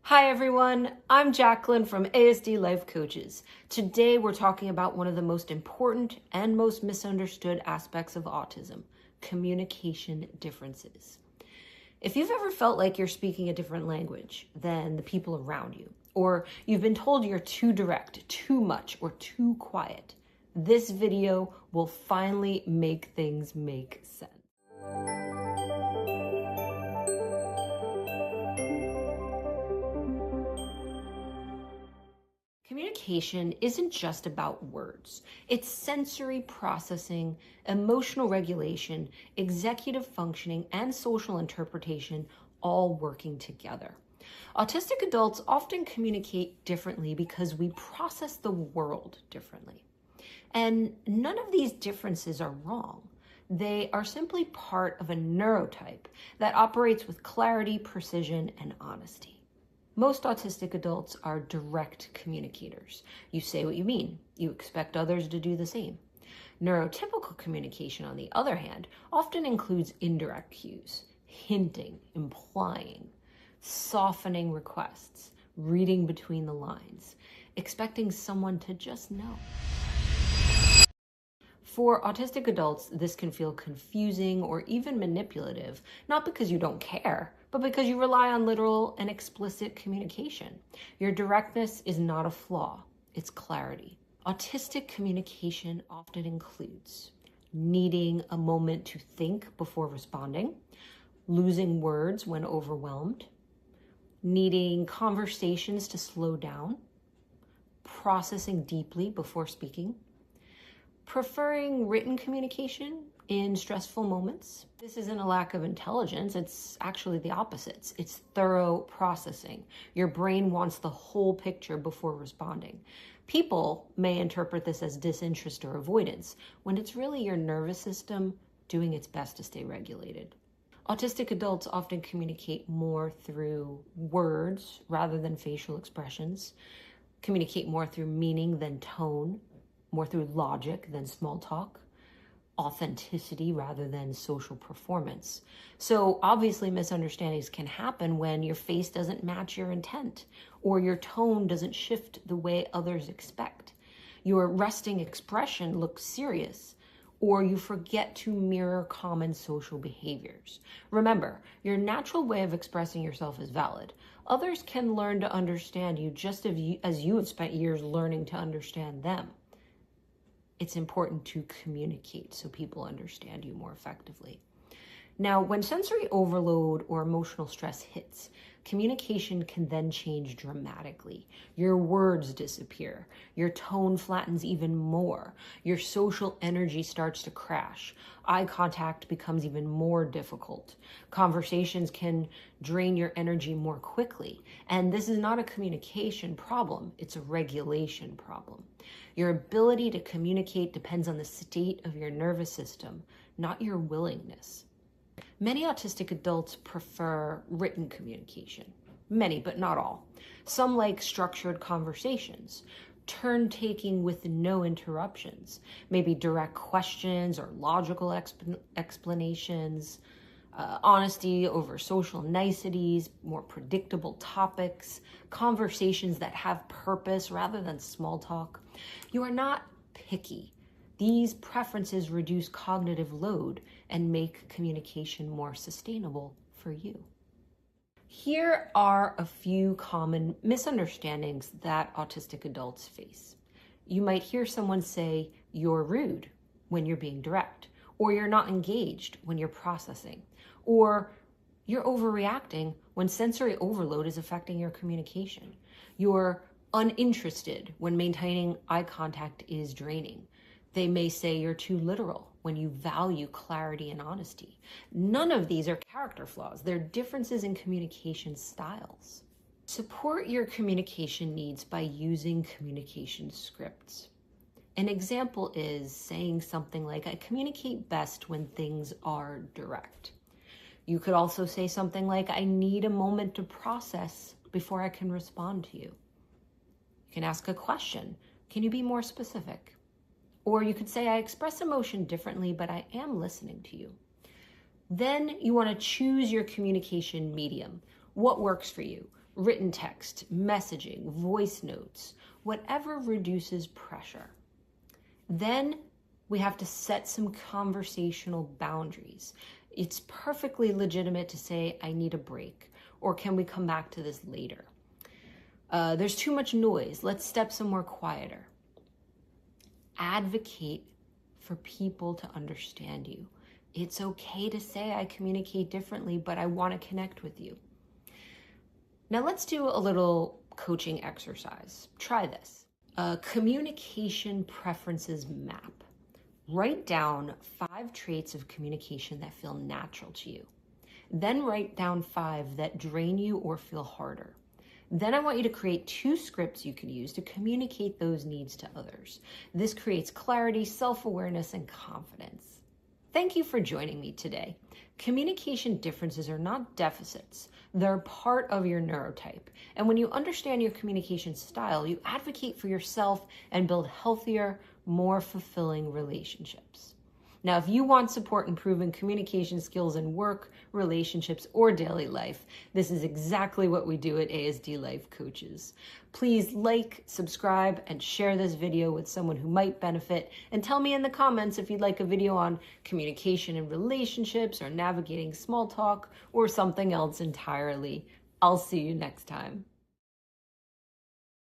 Hi everyone, I'm Jacqueline from ASD Life Coaches. Today we're talking about one of the most important and most misunderstood aspects of autism, communication differences. If you've ever felt like you're speaking a different language than the people around you, or you've been told you're too direct, too much, or too quiet, this video will finally make things make sense. Communication isn't just about words. It's sensory processing, emotional regulation, executive functioning, and social interpretation all working together. Autistic adults often communicate differently because we process the world differently. And none of these differences are wrong. They are simply part of a neurotype that operates with clarity, precision, and honesty. Most autistic adults are direct communicators. You say what you mean. You expect others to do the same. Neurotypical communication, on the other hand, often includes indirect cues, hinting, implying, softening requests, reading between the lines, expecting someone to just know. For autistic adults, this can feel confusing or even manipulative, not because you don't care, but because you rely on literal and explicit communication. Your directness is not a flaw, it's clarity. Autistic communication often includes needing a moment to think before responding, losing words when overwhelmed, needing conversations to slow down, processing deeply before speaking, preferring written communication in stressful moments. This isn't a lack of intelligence, it's actually the opposite. It's thorough processing. Your brain wants the whole picture before responding. People may interpret this as disinterest or avoidance, when it's really your nervous system doing its best to stay regulated. Autistic adults often communicate more through words rather than facial expressions, communicate more through meaning than tone, more through logic than small talk, authenticity rather than social performance. So obviously misunderstandings can happen when your face doesn't match your intent, or your tone doesn't shift the way others expect. Your resting expression looks serious, or you forget to mirror common social behaviors. Remember, your natural way of expressing yourself is valid. Others can learn to understand you just as you have spent years learning to understand them. It's important to communicate so people understand you more effectively. Now, when sensory overload or emotional stress hits, communication can then change dramatically. Your words disappear. Your tone flattens even more. Your social energy starts to crash. Eye contact becomes even more difficult. Conversations can drain your energy more quickly. And this is not a communication problem, it's a regulation problem. Your ability to communicate depends on the state of your nervous system, not your willingness. Many autistic adults prefer written communication. Many, but not all. Some like structured conversations, turn-taking with no interruptions, maybe direct questions or logical explanations, honesty over social niceties, more predictable topics, conversations that have purpose rather than small talk. You are not picky. These preferences reduce cognitive load and make communication more sustainable for you. Here are a few common misunderstandings that autistic adults face. You might hear someone say, "You're rude," when you're being direct, or "You're not engaged" when you're processing, or "You're overreacting" when sensory overload is affecting your communication. You're uninterested when maintaining eye contact is draining. They may say you're too literal when you value clarity and honesty. None of these are character flaws. They're differences in communication styles. Support your communication needs by using communication scripts. An example is saying something like, "I communicate best when things are direct." You could also say something like, "I need a moment to process before I can respond to you." You can ask a question. "Can you be more specific?" Or you could say, "I express emotion differently, but I am listening to you." Then you want to choose your communication medium. What works for you? written text, messaging, voice notes, whatever reduces pressure. Then we have to set some conversational boundaries. It's perfectly legitimate to say, I need a break, or can we come back to this later? There's too much noise. Let's step somewhere quieter. Advocate for people to understand you. It's okay to say I communicate differently, but I want to connect with you. Now let's do a little coaching exercise. Try this. A communication preferences map. Write down 5 traits of communication that feel natural to you. Then write down 5 that drain you or feel harder. Then I want you to create 2 scripts you can use to communicate those needs to others. This creates clarity, self-awareness, and confidence. Thank you for joining me today. Communication differences are not deficits. They're part of your neurotype. And when you understand your communication style, you advocate for yourself and build healthier, more fulfilling relationships. Now, if you want support improving communication skills in work, relationships, or daily life, this is exactly what we do at ASD Life Coaches. Please like, subscribe, and share this video with someone who might benefit. And tell me in the comments if you'd like a video on communication in relationships or navigating small talk or something else entirely. I'll see you next time.